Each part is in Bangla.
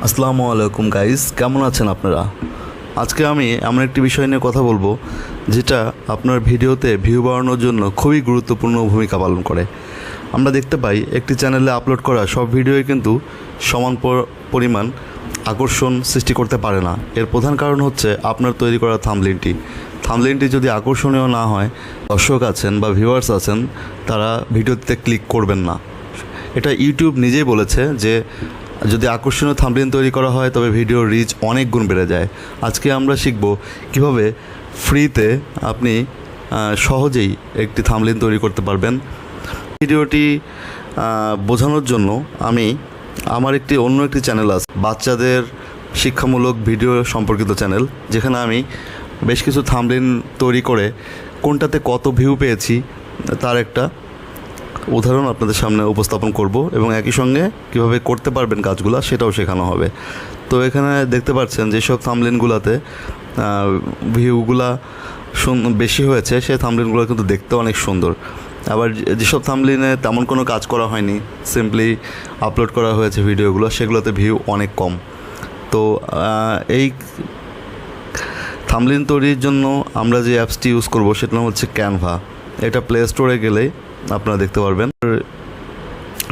আসসালামু আলাইকুম গাইস, কেমন আছেন আপনারা? আজকে আমি এমন একটি বিষয় নিয়ে কথা বলবো যেটা আপনার ভিডিওতে ভিউ বাড়ানোর জন্য খুবই গুরুত্বপূর্ণ ভূমিকা পালন করে। আমরা দেখতে পাই একটি চ্যানেলে আপলোড করা সব ভিডিওই কিন্তু সমান পরিমাণ আকর্ষণ সৃষ্টি করতে পারে না। এর প্রধান কারণ হচ্ছে আপনার তৈরি করা থাম্বনেইলটি যদি আকর্ষণীয় না হয়, দর্শক আছেন বা ভিউয়ার্স আছেন তারা ভিডিওতে ক্লিক করবেন না। এটা ইউটিউব নিজেই বলেছে যে যদি আকর্ষণীয় থাম্বনেইল তৈরি করা হয় তবে ভিডিওর রিচ অনেক গুণ বেড়ে যায়। আজকে আমরা শিখব কিভাবে ফ্রিতে আপনি সহজেই একটি থাম্বনেইল তৈরি করতে পারবেন। ভিডিওটি বোঝানোর জন্য আমি আমার অন্য একটি চ্যানেল আছে, বাচ্চাদের শিক্ষামূলক ভিডিও সম্পর্কিত চ্যানেল, যেখানে আমি বেশ কিছু থাম্বনেইল তৈরি করে কোনটাতে কত ভিউ পেয়েছি তার একটা উদাহরণ আপনাদের সামনে উপস্থাপন করব এবং একই সঙ্গে কীভাবে করতে পারবেন কাজগুলো সেটাও শেখানো হবে। তো এখানে দেখতে পাচ্ছেন যেসব থাম্বনেইলগুলোতে ভিউগুলা বেশি হয়েছে সেই থাম্বনেইলগুলো কিন্তু দেখতে অনেক সুন্দর। আবার যেসব থাম্বনেইলে তেমন কোনো কাজ করা হয়নি, সিম্পলি আপলোড করা হয়েছে ভিডিওগুলো, সেগুলোতে ভিউ অনেক কম। তো এই থাম্বনেইল তৈরির জন্য আমরা যে অ্যাপসটি ইউজ করব সেটা হচ্ছে ক্যানভা। এটা প্লে স্টোরে গেলেই আপনারা দেখতে পারবেন।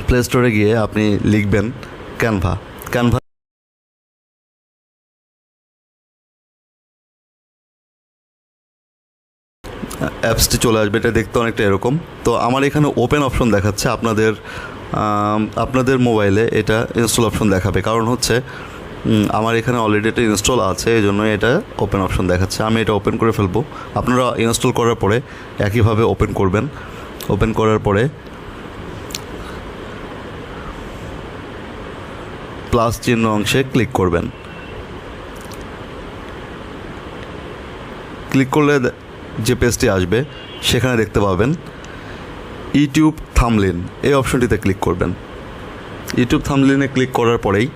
প্লে স্টোরে গিয়ে আপনি লিখবেন ক্যানভা। অ্যাপসটি চলে আসবে। এটা দেখতে অনেকটা এরকম। তো আমার এখানে ওপেন অপশন দেখাচ্ছে, আপনাদের মোবাইলে এটা ইনস্টল অপশন দেখাবে। কারণ হচ্ছে আমার এখানে অলরেডি এটা ইনস্টল আছে, এই জন্য এটা ওপেন অপশন দেখাচ্ছে। আমি এটা ওপেন করে ফেলবো। আপনারা ইনস্টল করার পরে একইভাবে ওপেন করবেন। ওপেন করার পরে প্লাস চিহ্ন অংশে ক্লিক করবেন। ক্লিক করলে যে পেজটি আসবে সেখানে দেখতে পাবেন ইউটিউব থাম্বনেইল, এই অপশনটিতে ক্লিক করবেন। ইউটিউব থাম্বনেইলে ক্লিক করার পরেই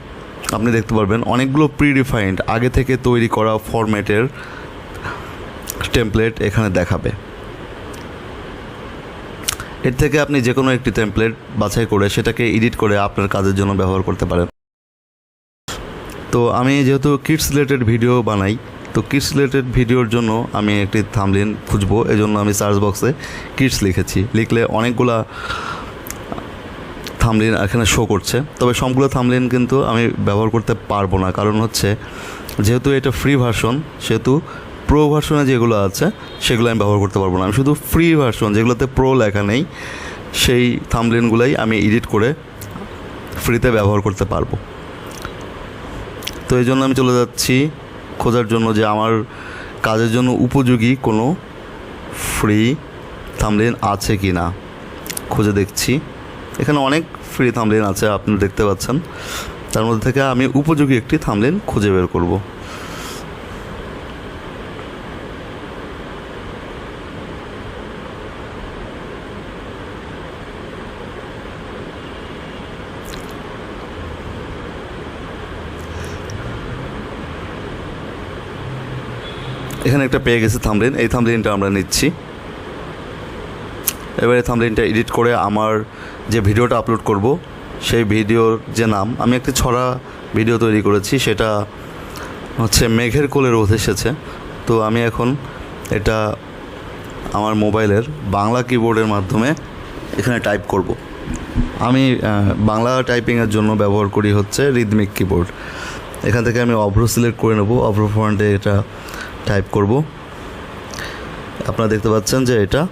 আপনি দেখতে পারবেন অনেকগুলো প্রিডিফাইন্ড আগে থেকে তৈরি করা ফরম্যাটের টেমপ্লেট এখানে দেখাবে। এর থেকে আপনি যে কোনো একটি টেমপ্লেট বাছাই করে সেটাকে এডিট করে আপনার কাজের জন্য ব্যবহার করতে পারেন। তো আমি যেহেতু কিডস রিলেটেড ভিডিও বানাই, তো কিডস রিলেটেড ভিডিওর জন্য আমি একটি থাম্বনেইল খুঁজবো, এই জন্য আমি সার্চ বক্সে কিডস লিখেছি। লিখলে অনেকগুলা থাম্বনেইল এখানে শো করছে। তবে সবগুলো থাম্বনেইল কিন্তু আমি ব্যবহার করতে পারবো না, কারণ হচ্ছে যেহেতু এটা ফ্রি ভার্সন, সেহেতু প্রো ভার্সনে যেগুলো আছে সেগুলো আমি ব্যবহার করতে পারবো না। আমি শুধু ফ্রি ভার্সন যেগুলোতে প্রো লেখা নেই সেই থাম্বনেইলগুলাই আমি এডিট করে ফ্রিতে ব্যবহার করতে পারবো। তো এই জন্য আমি চলে যাচ্ছি খোঁজার জন্য যে আমার কাজের জন্য উপযোগী কোনো ফ্রি থাম্বনেইল আছে কি না খুঁজে দেখছি। এখানে অনেক ফ্রি থাম্বনেইল আছে, আপনি দেখতে পাচ্ছেন। তার মধ্যে থেকে আমি উপযোগী একটি থাম্বনেইল খুঁজে বের করব। এখানে একটা পেয়ে গেছে থাম্বনেইল, এই থাম্বনেইলটা আমরা নিচ্ছি। এবারে থাম্বনেইলটা এডিট করে আমার যে ভিডিওটা আপলোড করব সেই ভিডিওর যে নাম, আমি একটি ছড়া ভিডিও তৈরি করেছি, সেটা হচ্ছে মেঘের কোলে রোদ এসেছে। তো আমি এখন এটা আমার মোবাইলের বাংলা কিবোর্ডের মাধ্যমে এখানে টাইপ করব। আমি বাংলা টাইপিংয়ের জন্য ব্যবহার করি হচ্ছে রিদমিক কিবোর্ড। এখান থেকে আমি অভ্র সিলেক্ট করে নেব, অভ্র ফন্টে এটা টাইপ করব। আপনারা দেখতে পাচ্ছেন যে এটা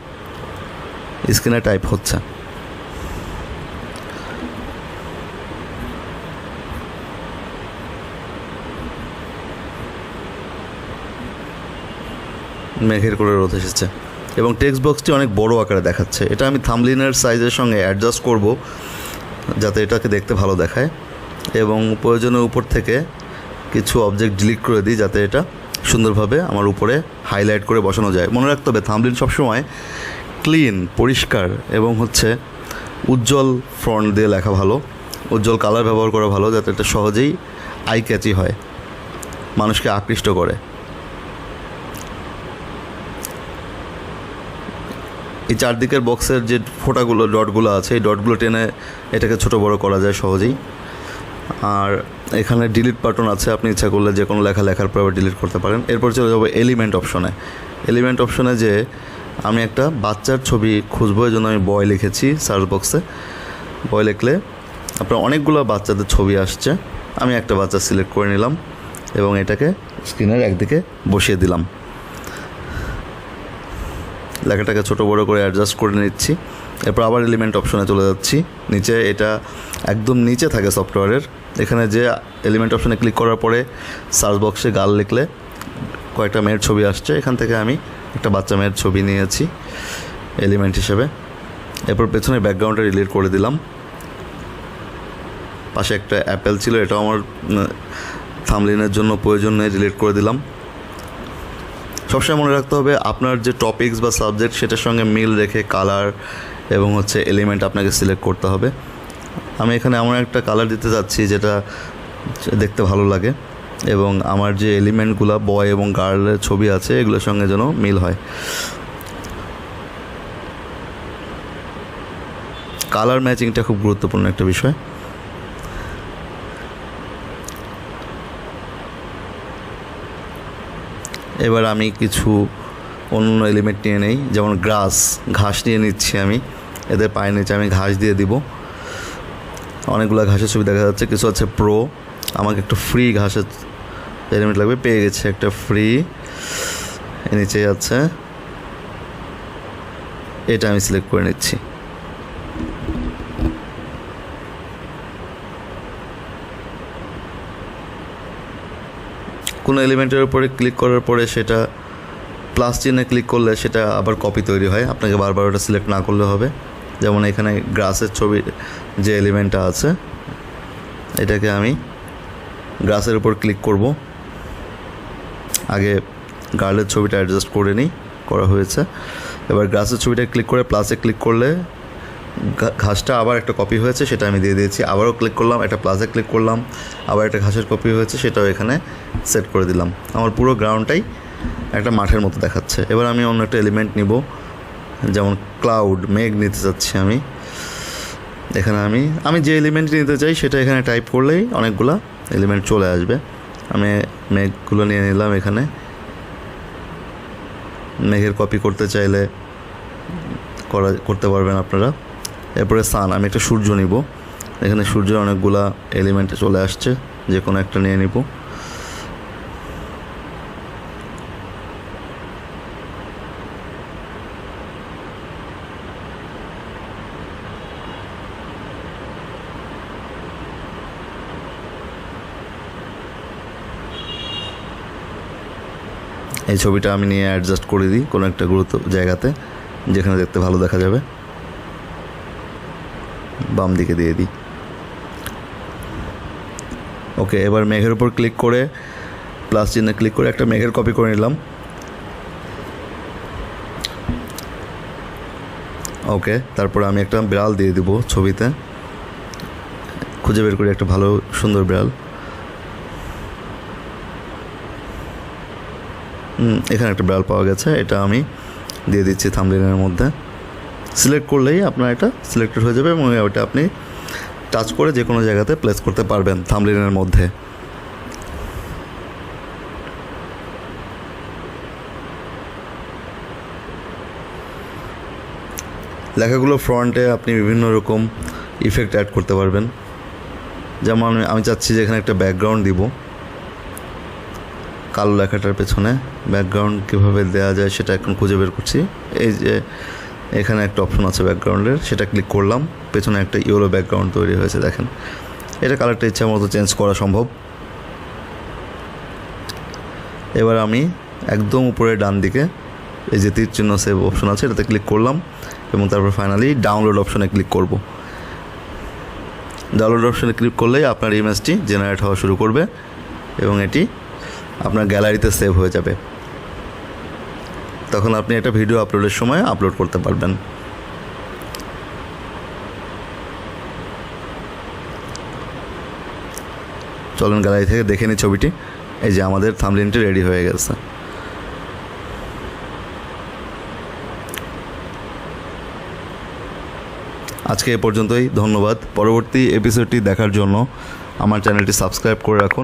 স্ক্রিনে টাইপ হচ্ছে। মেঘের কোলে রোদ এসেছে এবং টেক্সট বক্সটি অনেক বড় আকারে দেখাচ্ছে। এটা আমি থাম্বনেইলের সাইজের সঙ্গে অ্যাডজাস্ট করব যাতে এটাকে দেখতে ভালো দেখায়, এবং প্রয়োজনের উপর থেকে কিছু অবজেক্ট ডিলিট করে দিই যাতে এটা সুন্দরভাবে আমার উপরে হাইলাইট করে বসানো যায়। মনে রাখতে হবে থাম্বনেইল সবসময় ক্লিন, পরিষ্কার এবং হচ্ছে উজ্জ্বল ফন্ট দিয়ে লেখা ভালো, উজ্জ্বল কালার ব্যবহার করা ভালো, যাতে এটা সহজেই আই ক্যাচি হয়, মানুষকে আকৃষ্ট করে। এই চারদিকের বক্সের যে ফোঁটাগুলো, ডটগুলো আছে, এই ডটগুলো টেনে এটাকে ছোট বড় করা যায় সহজেই। আর এখানে ডিলিট বাটন আছে, আপনি ইচ্ছা করলে যে কোনো লেখা লেখার পর ডিলিট করতে পারেন। এরপর চলে যাবো এলিমেন্ট অপশনে। এলিমেন্ট অপশনে যে আমি একটা বাচ্চার ছবি খুঁজবো, এই জন্য আমি বয় লিখেছি সার্চ বক্সে। বয় লিখলে আপনার অনেকগুলো বাচ্চাদের ছবি আসছে। আমি একটা বাচ্চা সিলেক্ট করে নিলাম এবং এটাকে স্ক্রিনের একদিকে বসিয়ে দিলাম। লেখাটাকে ছোটো বড়ো করে অ্যাডজাস্ট করে নিচ্ছি। এরপর আবার এলিমেন্ট অপশনে চলে যাচ্ছি। নিচে এটা একদম নিচে থাকে সফটওয়্যারের। এখানে যে এলিমেন্ট অপশনে ক্লিক করার পরে সার্চ বক্সে গার্ল লিখলে কয়েকটা মেয়ের ছবি আসছে। এখান থেকে আমি একটা বাচ্চা মেয়ের ছবি নিয়েছি এলিমেন্ট হিসেবে। এরপর পেছনে ব্যাকগ্রাউন্ডটা ডিলিট করে দিলাম। পাশে একটা অ্যাপেল ছিল, এটাও আমার থাম্বনেইলের জন্য প্রয়োজন নেই, ডিলিট করে দিলাম। সবসময় মনে রাখতে হবে আপনার যে টপিকস বা সাবজেক্ট সেটার সঙ্গে মিল রেখে কালার এবং এলিমেন্ট আপনাকে সিলেক্ট করতে হবে। আমি এখানে এমন একটা কালার দিতে যাচ্ছি যেটা দেখতে ভালো লাগে এবং আমার যে এলিমেন্টগুলো বয় এবং গার্লের ছবি আছে এগুলোর সঙ্গে যেন মিল হয়। কালার ম্যাচিংটা খুব গুরুত্বপূর্ণ একটা বিষয়। এবার আমি কিছু অন্য এলিমেন্ট নিয়ে নেই, যেমন ঘাস নিয়ে নিচ্ছি আমি। এদের পায়ের নিচে আমি ঘাস দিয়ে দিব। অনেকগুলো ঘাসের ছবি দেখা যাচ্ছে, কিছু আছে প্রো। আমাকে একটু ফ্রি ঘাসের এলিমেন্ট লাগবে, পেয়ে গেছে একটা ফ্রি। নিচে আছে, এটা আমি সিলেক্ট করে নিচ্ছি। কোনো এলিমেন্টের উপরে ক্লিক করার পরে সেটা প্লাস চিহ্নে ক্লিক করলে সেটা আবার কপি তৈরি হয়, আপনাকে বারবার ওটা সিলেক্ট না করলে হবে। যেমন এখানে গ্রাসের ছবি যে এলিমেন্টটা আছে, এটাকে আমি গ্রাসের উপর ক্লিক করব। আগে গার্লের ছবিটা অ্যাডজাস্ট করে নিই, করা হয়েছে। এবার গ্রাসের ছবিটা ক্লিক করে প্লাসে ক্লিক করলে ঘাসটা আবার একটা কপি হয়েছে, সেটা আমি দিয়ে দিয়েছি। আবারও ক্লিক করলাম, একটা প্লাসে ক্লিক করলাম, আবার একটা ঘাসের কপি হয়েছে, সেটাও এখানে সেট করে দিলাম। আমার পুরো গ্রাউন্ডটাই একটা মাঠের মতো দেখাচ্ছে। এবার আমি অন্য একটা এলিমেন্ট নিব, যেমন ক্লাউড, মেঘ নিতে চাচ্ছি আমি। এখানে আমি যে এলিমেন্ট নিতে চাই সেটা এখানে টাইপ করলেই অনেকগুলো এলিমেন্ট চলে আসবে। আমি মেঘগুলো নিয়ে নিলাম। এখানে মেঘের কপি করতে চাইলে করতে পারবেন আপনারা। এরপরে আমি একটা সূর্য নিব। এখানে সূর্যের অনেকগুলা এলিমেন্টে চলে আসছে, যে কোনো একটা নিয়ে নিব। এই ছবিটা আমি নিয়ে অ্যাডজাস্ট করে দিই কোনো একটা জায়গাতে, যেখানে দেখতে ভালো দেখা যাবে। বাম দিকে দিয়ে দিই। ওকে, এবার মেঘের উপর ক্লিক করে প্লাস চিহ্নে ক্লিক করে একটা মেঘের কপি করে নিলাম। ওকে, তারপরে আমি একটা বিড়াল দিয়ে দিব ছবিতে। খুঁজে বের করি একটা ভালো সুন্দর বিড়াল। এখানে একটা বিড়াল পাওয়া গেছে, এটা আমি দিয়ে দিচ্ছি থাম্বনেইলের মধ্যে। সিলেক্ট করলেই আপনার এটা সিলেক্টেড হয়ে যাবে এবং ওটা আপনি টাচ করে যে কোনো জায়গাতে প্লেস করতে পারবেন থাম্বনেইলের মধ্যে। লেখাগুলো ফ্রন্টে আপনি বিভিন্ন রকম ইফেক্ট অ্যাড করতে পারবেন। যেমন আমি চাচ্ছি যে এখানে একটা ব্যাকগ্রাউন্ড দিব, কালো লেখাটার পেছনে ব্যাকগ্রাউন্ড কীভাবে দেওয়া যায় সেটা এখন খুঁজে বের করছি। এই যে এখানে একটা অপশন আছে ব্যাকগ্রাউন্ডের, সেটা ক্লিক করলাম, পেছনে একটা ইয়েলো ব্যাকগ্রাউন্ড তৈরি হয়েছে। দেখেন, এটা কালারটা ইচ্ছা মতো চেঞ্জ করা সম্ভব। এবার আমি একদম উপরে ডান দিকে এই যে তীর চিহ্ন সেভ অপশন আছে, এটাতে ক্লিক করলাম এবং তারপর ফাইনালি ডাউনলোড অপশনে ক্লিক করব। ডাউনলোড অপশনে ক্লিক করলেই আপনার ইমেজটি জেনারেট হওয়া শুরু করবে এবং এটি আপনার গ্যালারিতে সেভ হয়ে যাবে। তখন আপনি এটা ভিডিও আপলোডের সময় আপলোড করতে পারবেন। চলুন গ্যালারি থেকে দেখে নিই ছবিটি। এই যে আমাদের থাম্বনেইলটি রেডি হয়ে গেছে। আজকে এ পর্যন্তই। ধন্যবাদ। পরবর্তী এপিসোডটি দেখার জন্য আমার চ্যানেলটি সাবস্ক্রাইব করে রাখুন।